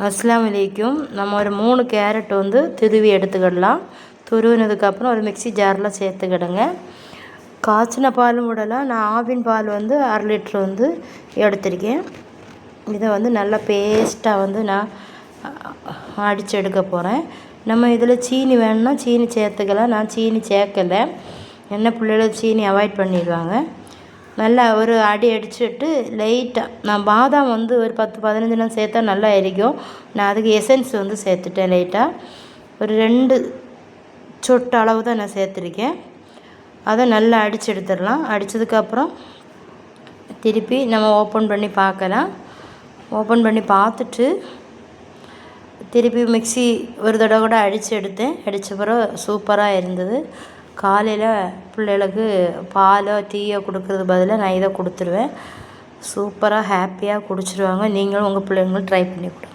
அஸ்ஸலாமு அலைக்கும். நம்ம ஒரு 3 கேரட் வந்து துருவி எடுத்துக்கிடலாம். துருவினதுக்கப்புறம் ஒரு மிக்ஸி ஜாரில் சேர்த்துக்கிடுங்க. காய்ச்சின பாலும் விடலாம். நான் ஆவின் பால் வந்து 1/2 லிட்ரு வந்து எடுத்திருக்கேன். இதை வந்து நல்லா பேஸ்ட்டாக வந்து நான் அடித்து எடுக்க போகிறேன். நம்ம இதில் சீனி வேணும்னா சீனி சேர்த்துக்கலாம். நான் சீனி சேர்க்கலை. என்ன பிள்ளைகள் சீனி அவாய்ட் பண்ணிடுவாங்க. நல்லா ஒரு அடி அடிச்சுட்டு லைட்டாக நான் பாதாம் வந்து ஒரு 10-15 நாள் சேர்த்தா நல்லா எரிக்கும். நான் அதுக்கு எசன்ஸ் வந்து சேர்த்துட்டேன். லைட்டாக ஒரு 2 சொட்டு அளவு தான் நான் சேர்த்துருக்கேன். அதை நல்லா அடித்து எடுத்துடலாம். அடித்ததுக்கப்புறம் திருப்பி நம்ம ஓப்பன் பண்ணி பார்க்கலாம். ஓப்பன் பண்ணி பார்த்துட்டு திருப்பி மிக்ஸி ஒரு தடவை கூட அடித்து எடுத்தேன். அடித்த பிறகு சூப்பராக இருந்தது. காலையில் பிள்ளைகளுக்கு பாலோ டீயோ கொடுக்கறது பதிலாக நான் இதை கொடுத்துருவேன். சூப்பராக ஹாப்பியாக குடிச்சிடுவாங்க. நீங்களும் உங்கள் பிள்ளைங்களும் ட்ரை பண்ணி கொடுங்க.